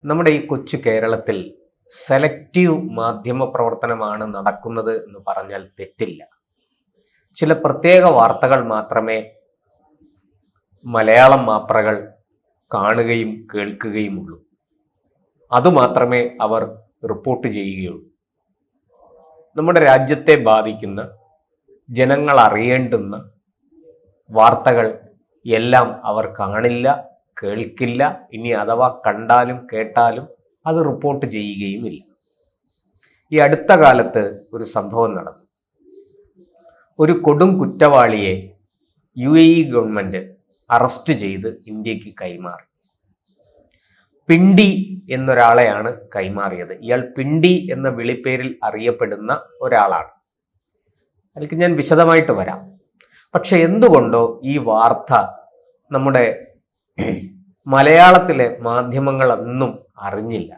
നമ്മുടെ ഈ കൊച്ചു കേരളത്തിൽ സെലക്റ്റീവ് മാധ്യമ പ്രവർത്തനമാണ് നടക്കുന്നത് എന്ന് പറഞ്ഞാൽ തെറ്റില്ല. ചില പ്രത്യേക വാർത്തകൾ മാത്രമേ മലയാളം മാപ്രകൾ കാണുകയും കേൾക്കുകയുമുള്ളൂ. അതുമാത്രമേ അവർ റിപ്പോർട്ട് ചെയ്യുകയുള്ളൂ. നമ്മുടെ രാജ്യത്തെ ബാധിക്കുന്ന, ജനങ്ങൾ അറിയേണ്ടുന്ന വാർത്തകൾ എല്ലാം അവർ കാണില്ല, കേൾക്കില്ല. ഇനി അഥവാ കണ്ടാലും കേട്ടാലും അത് റിപ്പോർട്ട് ചെയ്യുകയുമില്ല. ഈ അടുത്ത കാലത്ത് ഒരു സംഭവം നടന്നു. ഒരു കൊടും കുറ്റവാളിയെ UAE ഗവൺമെന്റ് അറസ്റ്റ് ചെയ്ത് ഇന്ത്യക്ക് കൈമാറി. പിണ്ടി എന്നൊരാളെയാണ് കൈമാറിയത്. ഇയാൾ പിണ്ടി എന്ന വിളിപ്പേരിൽ അറിയപ്പെടുന്ന ഒരാളാണ്. അതിലേക്ക് ഞാൻ വിശദമായിട്ട് വരാം. പക്ഷെ എന്തുകൊണ്ടോ ഈ വാർത്ത നമ്മുടെ മലയാളത്തിലെ മാധ്യമങ്ങളൊന്നും അറിഞ്ഞില്ല.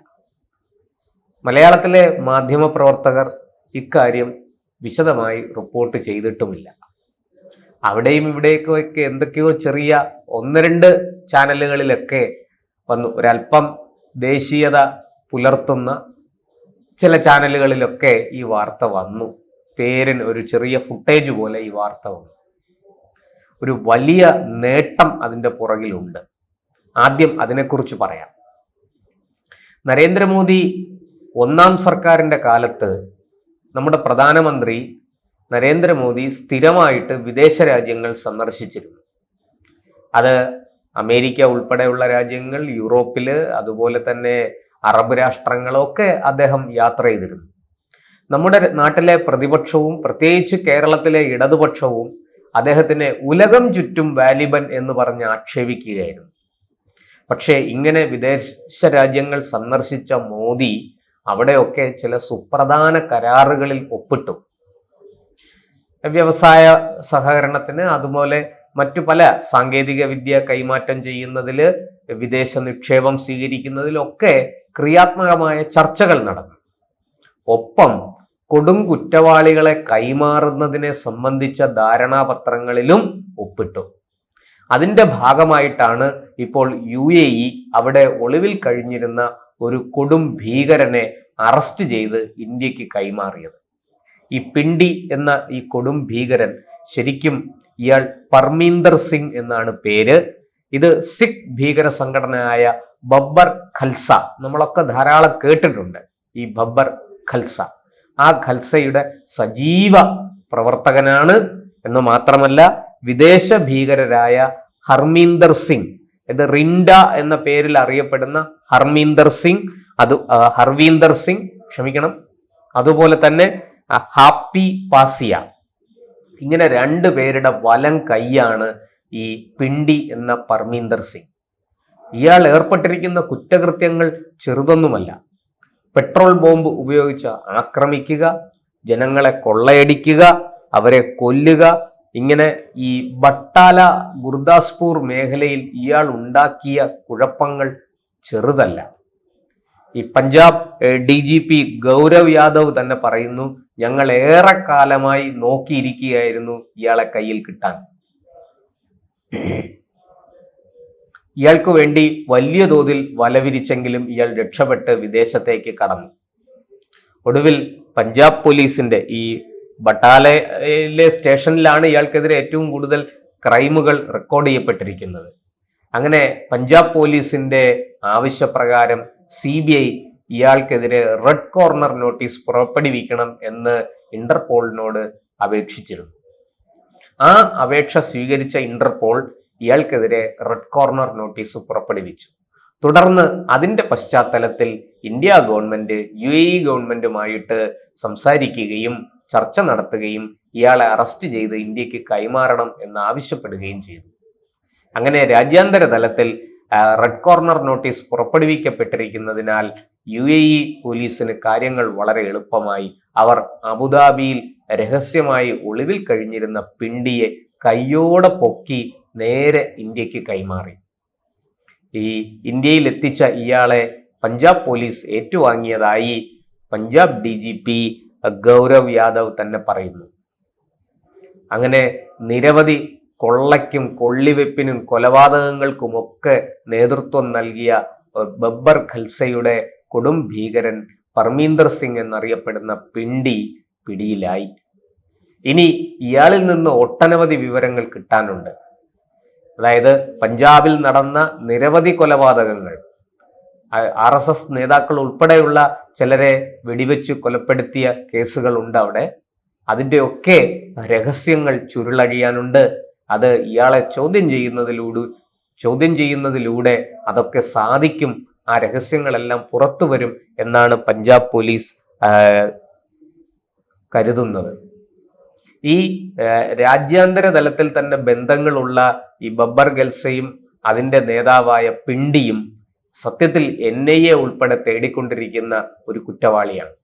മലയാളത്തിലെ മാധ്യമ പ്രവർത്തകർ ഇക്കാര്യം വിശദമായി റിപ്പോർട്ട് ചെയ്തിട്ടുമില്ല. അവിടെയും ഇവിടേക്കൊക്കെ എന്തൊക്കെയോ ചെറിയ ഒന്ന് രണ്ട് ചാനലുകളിലൊക്കെ വന്നു. ഒരല്പം ദേശീയത പുലർത്തുന്ന ചില ചാനലുകളിലൊക്കെ ഈ വാർത്ത വന്നു. പേരിന് ഒരു ചെറിയ ഫുട്ടേജ് പോലെ ഈ വാർത്ത വന്നു. ഒരു വലിയ നേട്ടം അതിൻ്റെ പുറകിലുണ്ട്. ആദ്യം അതിനെക്കുറിച്ച് പറയാം. നരേന്ദ്രമോദി ഒന്നാം സർക്കാരിൻ്റെ കാലത്ത് നമ്മുടെ പ്രധാനമന്ത്രി നരേന്ദ്രമോദി സ്ഥിരമായിട്ട് വിദേശ രാജ്യങ്ങൾ സന്ദർശിച്ചിരുന്നു. അത് അമേരിക്ക ഉൾപ്പെടെയുള്ള രാജ്യങ്ങൾ, യൂറോപ്പില്, അതുപോലെ തന്നെ അറബ് രാഷ്ട്രങ്ങളൊക്കെ അദ്ദേഹം യാത്ര ചെയ്തിരുന്നു. നമ്മുടെ നാട്ടിലെ പ്രതിപക്ഷവും പ്രത്യേകിച്ച് കേരളത്തിലെ ഇടതുപക്ഷവും അദ്ദേഹത്തിനെ ഉലകം ചുറ്റും വാലിബൻ എന്ന് പറഞ്ഞ് ആക്ഷേപിക്കുകയായിരുന്നു. പക്ഷേ ഇങ്ങനെ വിദേശ രാജ്യങ്ങൾ സന്ദർശിച്ച മോദി അവിടെയൊക്കെ ചില സുപ്രധാന കരാറുകളിൽ ഒപ്പിട്ടു. വ്യവസായ സഹകരണത്തിന്, അതുപോലെ മറ്റു പല സാങ്കേതിക വിദ്യ കൈമാറ്റം ചെയ്യുന്നതിൽ, വിദേശ നിക്ഷേപം സ്വീകരിക്കുന്നതിലൊക്കെ ക്രിയാത്മകമായ ചർച്ചകൾ നടന്നു. ഒപ്പം കൊടും കുറ്റവാളികളെ കൈമാറുന്നതിനെ സംബന്ധിച്ച ധാരണാപത്രങ്ങളിലും ഒപ്പിട്ടു. അതിൻ്റെ ഭാഗമായിട്ടാണ് ഇപ്പോൾ UAE അവിടെ ഒളിവിൽ കഴിഞ്ഞിരുന്ന ഒരു കൊടും ഭീകരനെ അറസ്റ്റ് ചെയ്ത് ഇന്ത്യക്ക് കൈമാറിയത്. ഈ പിണ്ടി എന്ന ഈ കൊടും ഭീകരൻ, ശരിക്കും ഇയാൾ പർമീന്ദർ സിംഗ് എന്നാണ് പേര്. ഇത് സിഖ് ഭീകര സംഘടനയായ ബബ്ബർ ഖൽസ, നമ്മളൊക്കെ ധാരാളം കേട്ടിട്ടുണ്ട് ഈ ബബ്ബർ ഖൽസ. ആ ഖൽസയുടെ സജീവ പ്രവർത്തകനാണ്. എന്ന് മാത്രമല്ല, വിദേശ ഭീകരരായ ഹർമീന്ദർ സിംഗ്, ഇത് റിൻഡ എന്ന പേരിൽ അറിയപ്പെടുന്ന ഹർമീന്ദർ സിംഗ്, ഹർവീന്ദർ സിംഗ്, അതുപോലെ തന്നെ ഹാപ്പി പാസിയ, ഇങ്ങനെ രണ്ടു പേരുടെ വലം കൈയാണ് ഈ പിണ്ടി എന്ന പർമീന്ദർ സിംഗ്. ഇയാൾ ഏർപ്പെട്ടിരിക്കുന്ന കുറ്റകൃത്യങ്ങൾ ചെറുതൊന്നുമല്ല. പെട്രോൾ ബോംബ് ഉപയോഗിച്ച് ആക്രമിക്കുക, ജനങ്ങളെ കൊള്ളയടിക്കുക, അവരെ കൊല്ലുക, ഇങ്ങനെ ഈ ബട്ടാല ഗുർദാസ്പൂർ മേഖലയിൽ ഇയാൾ ഉണ്ടാക്കിയ കുഴപ്പങ്ങൾ ചെറുതല്ല. ഈ പഞ്ചാബ് DGP ഗൗരവ് യാദവ് തന്നെ പറയുന്നു, ഞങ്ങൾ ഏറെക്കാലമായി നോക്കിയിരിക്കുകയായിരുന്നു ഇയാളെ കയ്യിൽ കിട്ടാൻ. ഇയാൾക്ക് വേണ്ടി വലിയ തോതിൽ വലവിരിച്ചെങ്കിലും ഇയാൾ രക്ഷപ്പെട്ട് വിദേശത്തേക്ക് കടന്നു. ഒടുവിൽ പഞ്ചാബ് പോലീസിന്റെ ഈ ബട്ടാലയിലെ സ്റ്റേഷനിലാണ് ഇയാൾക്കെതിരെ ഏറ്റവും കൂടുതൽ ക്രൈമുകൾ റെക്കോർഡ് ചെയ്യപ്പെട്ടിരിക്കുന്നത്. അങ്ങനെ പഞ്ചാബ് പോലീസിന്റെ ആവശ്യപ്രകാരം CBI ഇയാൾക്കെതിരെ റെഡ് കോർണർ നോട്ടീസ് പുറപ്പെടുവിക്കണം എന്ന് ഇന്റർപോളിനോട് അപേക്ഷിച്ചിരുന്നു. ആ അപേക്ഷ സ്വീകരിച്ച ഇന്റർപോൾ ഇയാൾക്കെതിരെ റെഡ് കോർണർ നോട്ടീസ് പുറപ്പെടുവിച്ചു. തുടർന്ന് അതിന്റെ പശ്ചാത്തലത്തിൽ ഇന്ത്യ ഗവൺമെന്റ് UAE ഗവൺമെന്റുമായിട്ട് സംസാരിക്കുകയും ചർച്ച നടത്തുകയും ഇയാളെ അറസ്റ്റ് ചെയ്ത് ഇന്ത്യക്ക് കൈമാറണം എന്ന് ആവശ്യപ്പെടുകയും ചെയ്തു. അങ്ങനെ രാജ്യാന്തര തലത്തിൽ റെഡ് കോർണർ നോട്ടീസ് പുറപ്പെടുവിക്കപ്പെട്ടിരിക്കുന്നതിനാൽ UAE പോലീസിന് കാര്യങ്ങൾ വളരെ എളുപ്പമായി. അവർ അബുദാബിയിൽ രഹസ്യമായി ഒളിവിൽ കഴിഞ്ഞിരുന്ന പിണ്ടിയെ കയ്യോടെ പൊക്കി നേരെ ഇന്ത്യക്ക് കൈമാറി. ഈ ഇന്ത്യയിൽ എത്തിച്ച ഇയാളെ പഞ്ചാബ് പോലീസ് ഏറ്റുവാങ്ങിയതായി പഞ്ചാബ് DGP ഗൗരവ് യാദവ് തന്നെ പറയുന്നു. അങ്ങനെ നിരവധി കൊള്ളയ്ക്കും കൊള്ളിവെപ്പിനും കൊലപാതകങ്ങൾക്കുമൊക്കെ നേതൃത്വം നൽകിയ ബബ്ബർ ഖൽസയുടെ കൊടും ഭീകരൻ പർമീന്ദർ സിംഗ് എന്നറിയപ്പെടുന്ന പിണ്ടി പിടിയിലായി. ഇനി ഇയാളിൽ നിന്ന് ഒട്ടനവധി വിവരങ്ങൾ കിട്ടാനുണ്ട്. അതായത് പഞ്ചാബിൽ നടന്ന നിരവധി കൊലപാതകങ്ങൾ, RSS നേതാക്കൾ ഉൾപ്പെടെയുള്ള ചിലരെ വെടിവെച്ച് കൊലപ്പെടുത്തിയ കേസുകളുണ്ട് അവിടെ. അതിൻ്റെയൊക്കെ രഹസ്യങ്ങൾ ചുരുളഴിയാനുണ്ട്. അത് ഇയാളെ ചോദ്യം ചെയ്യുന്നതിലൂടെ അതൊക്കെ സാധിക്കും. ആ രഹസ്യങ്ങളെല്ലാം പുറത്തു വരും എന്നാണ് പഞ്ചാബ് പോലീസ് കരുതുന്നത്. ഈ രാജ്യാന്തര തലത്തിൽ തന്നെ ബന്ധങ്ങളുള്ള ഈ ബബ്ബർ ഖൽസയും അതിൻ്റെ നേതാവായ പിണ്ടിയും സത്യത്തിൽ NIA ഉൾപ്പെടെ തേടിക്കൊണ്ടിരിക്കുന്ന ഒരു കുറ്റവാളിയാണ്.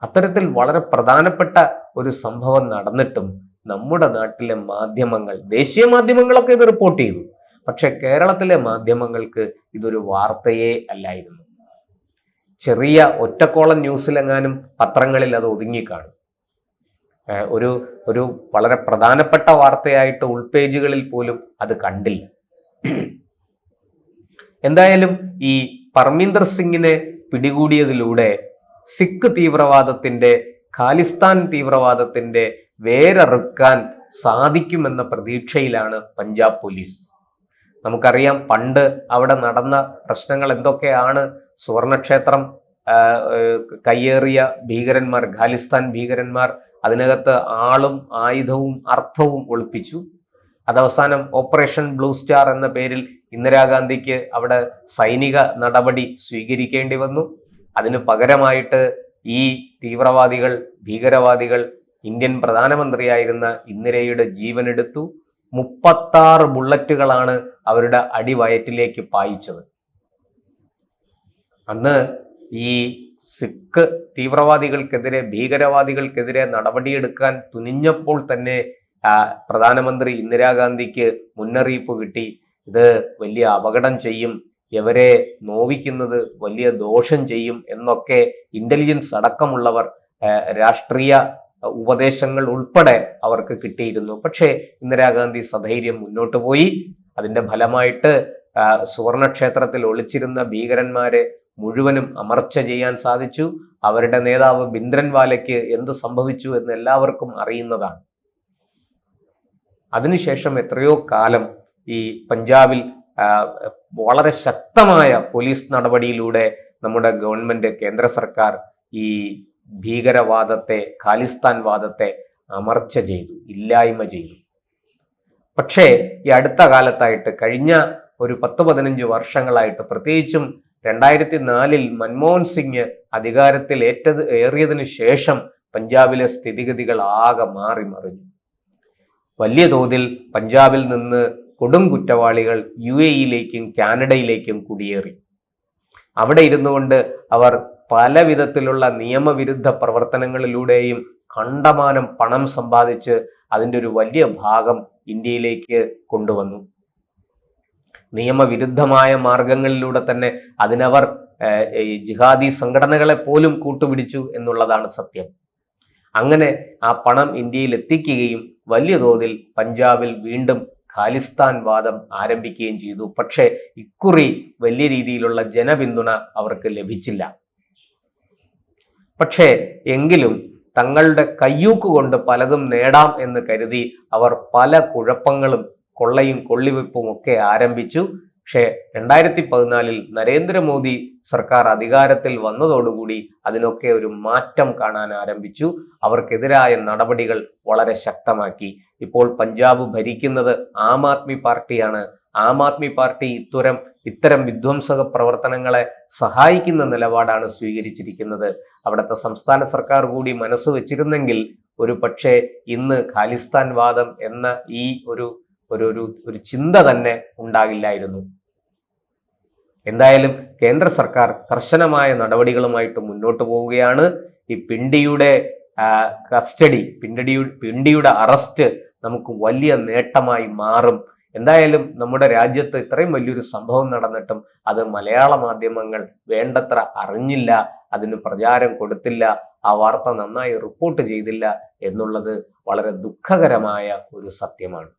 അത്തരത്തിൽ വളരെ പ്രധാനപ്പെട്ട ഒരു സംഭവം നടന്നിട്ടും നമ്മുടെ നാട്ടിലെ മാധ്യമങ്ങൾ, ദേശീയ മാധ്യമങ്ങളൊക്കെ ഇത് റിപ്പോർട്ട് ചെയ്തു. പക്ഷെ കേരളത്തിലെ മാധ്യമങ്ങൾക്ക് ഇതൊരു വാർത്തയേ അല്ലായിരുന്നു. ചെറിയ ഒറ്റക്കോളം ന്യൂസിലെങ്ങാനും പത്രങ്ങളിൽ അത് ഒതുങ്ങിക്കാണും. ഒരു വളരെ പ്രധാനപ്പെട്ട വാർത്തയായിട്ട് ഉൾപേജുകളിൽ പോലും അത് കണ്ടില്ല. എന്തായാലും ഈ പർമീന്ദർ സിംഗിനെ പിടികൂടിയതിലൂടെ സിഖ് തീവ്രവാദത്തിന്റെ, ഖാലിസ്ഥാൻ തീവ്രവാദത്തിന്റെ വേരറുക്കാൻ സാധിക്കുമെന്ന പ്രതീക്ഷയിലാണ് പഞ്ചാബ് പോലീസ്. നമുക്കറിയാം പണ്ട് അവിടെ നടന്ന പ്രശ്നങ്ങൾ എന്തൊക്കെയാണ്. സുവർണക്ഷേത്രം കയ്യേറിയ ഭീകരന്മാർ, ഖാലിസ്ഥാൻ ഭീകരന്മാർ അതിനകത്ത് ആളും ആയുധവും അർത്ഥവും ഒളിപ്പിച്ചു. അതവസാനം ഓപ്പറേഷൻ ബ്ലൂ സ്റ്റാർ എന്ന പേരിൽ ഇന്ദിരാഗാന്ധിക്ക് അവിടെ സൈനിക നടപടി സ്വീകരിക്കേണ്ടി വന്നു. അതിന് പകരമായിട്ട് ഈ ഭീകരവാദികൾ ഇന്ത്യൻ പ്രധാനമന്ത്രിയായിരുന്ന ഇന്ദിരയുടെ ജീവനെടുത്തു. 36 ബുള്ളറ്റുകളാണ് അവരുടെ അടിവയറ്റിലേക്ക് പായിച്ചത്. അന്ന് ഈ സിഖ് തീവ്രവാദികൾക്കെതിരെ, ഭീകരവാദികൾക്കെതിരെ നടപടിയെടുക്കാൻ തുനിഞ്ഞപ്പോൾ തന്നെ പ്രധാനമന്ത്രി ഇന്ദിരാഗാന്ധിക്ക് മുന്നറിയിപ്പ് കിട്ടി. ഇത് വലിയ അപകടം ചെയ്യും, ഇവരെ നോവിക്കുന്നത് വലിയ ദോഷം ചെയ്യും എന്നൊക്കെ ഇന്റലിജൻസ് അടക്കമുള്ളവർ, രാഷ്ട്രീയ ഉപദേശങ്ങൾ ഉൾപ്പെടെ അവർക്ക് കിട്ടിയിരുന്നു. പക്ഷേ ഇന്ദിരാഗാന്ധി സധൈര്യം മുന്നോട്ട് പോയി. അതിന്റെ ഫലമായിട്ട് സുവർണക്ഷേത്രത്തിൽ ഒളിച്ചിരുന്ന ഭീകരന്മാരെ മുഴുവനും അമർച്ച ചെയ്യാൻ സാധിച്ചു. അവരുടെ നേതാവ് ഭിന്ദ്രൻവാലയ്ക്ക് എന്ത് സംഭവിച്ചു എന്ന് എല്ലാവർക്കും അറിയുന്നതാണ്. അതിനുശേഷം എത്രയോ കാലം ഈ പഞ്ചാബിൽ വളരെ ശക്തമായ പോലീസ് നടപടിയിലൂടെ നമ്മുടെ ഗവൺമെന്റ്, കേന്ദ്ര സർക്കാർ ഈ ഭീകരവാദത്തെ, ഖാലിസ്ഥാൻ വാദത്തെ അമർച്ച ചെയ്തു, ഇല്ലായ്മ ചെയ്തു. പക്ഷേ ഈ അടുത്ത കാലത്തായിട്ട്, കഴിഞ്ഞ ഒരു 10-15 വർഷങ്ങളായിട്ട്, പ്രത്യേകിച്ചും 2004 മൻമോഹൻ സിംഗ് അധികാരത്തിൽ ഏറിയതിനു ശേഷം പഞ്ചാബിലെ സ്ഥിതിഗതികൾ ആകെ മാറി മറിഞ്ഞു. വലിയ തോതിൽ പഞ്ചാബിൽ നിന്ന് കൊടും കുറ്റവാളികൾ UAE-യിലേക്കും കാനഡയിലേക്കും കുടിയേറി. അവിടെ ഇരുന്നു കൊണ്ട് അവർ പല വിധത്തിലുള്ള നിയമവിരുദ്ധ പ്രവർത്തനങ്ങളിലൂടെയും കണ്ടമാനം പണം സമ്പാദിച്ച് അതിൻ്റെ ഒരു വലിയ ഭാഗം ഇന്ത്യയിലേക്ക് കൊണ്ടുവന്നു. നിയമവിരുദ്ധമായ മാർഗങ്ങളിലൂടെ തന്നെ അതിനവർ ജിഹാദി സംഘടനകളെ പോലും കൂട്ടുപിടിച്ചു എന്നുള്ളതാണ് സത്യം. അങ്ങനെ ആ പണം ഇന്ത്യയിൽ എത്തിക്കുകയും വലിയ തോതിൽ പഞ്ചാബിൽ വീണ്ടും ഖാലിസ്ഥാൻ വാദം ആരംഭിക്കുകയും ചെയ്തു. പക്ഷേ ഇക്കുറി വലിയ രീതിയിലുള്ള ജനപിന്തുണ അവർക്ക് ലഭിച്ചില്ല. പക്ഷേ എങ്കിലും തങ്ങളുടെ കയ്യൂക്ക് കൊണ്ട് പലതും നേടാം എന്ന് കരുതി അവർ പല കുഴപ്പങ്ങളും, കൊള്ളയും കൊള്ളിവെപ്പും ഒക്കെ ആരംഭിച്ചു. പക്ഷേ 2014 നരേന്ദ്രമോദി സർക്കാർ അധികാരത്തിൽ വന്നതോടുകൂടി അതിനൊക്കെ ഒരു മാറ്റം കാണാൻ ആരംഭിച്ചു. അവർക്കെതിരായ നടപടികൾ വളരെ ശക്തമാക്കി. ഇപ്പോൾ പഞ്ചാബ് ഭരിക്കുന്നത് ആം ആദ്മി പാർട്ടിയാണ്. ആം ആദ്മി പാർട്ടി ഇത്തരം വിധ്വംസക പ്രവർത്തനങ്ങളെ സഹായിക്കുന്ന നിലപാടാണ് സ്വീകരിച്ചിരിക്കുന്നത്. അവിടുത്തെ സംസ്ഥാന സർക്കാർ കൂടി മനസ്സ് വെച്ചിരുന്നെങ്കിൽ ഒരു പക്ഷേ ഇന്ന് ഖാലിസ്ഥാൻ വാദം എന്ന ഈ ഒരു ചിന്ത തന്നെ ഉണ്ടാകില്ലായിരുന്നു. എന്തായാലും കേന്ദ്ര സർക്കാർ കർശനമായ നടപടികളുമായിട്ട് മുന്നോട്ട് പോവുകയാണ്. ഈ പിണ്ടിയുടെ കസ്റ്റഡി, പിണ്ടിയുടെ അറസ്റ്റ് നമുക്ക് വലിയ നേട്ടമായി മാറും. എന്തായാലും നമ്മുടെ രാജ്യത്ത് ഇത്രയും വലിയൊരു സംഭവം നടന്നിട്ടും അത് മലയാള മാധ്യമങ്ങൾ വേണ്ടത്ര അറിഞ്ഞില്ല, അതിന് പ്രചാരം കൊടുത്തില്ല, ആ വാർത്ത നന്നായി റിപ്പോർട്ട് ചെയ്തില്ല എന്നുള്ളത് വളരെ ദുഃഖകരമായ ഒരു സത്യമാണ്.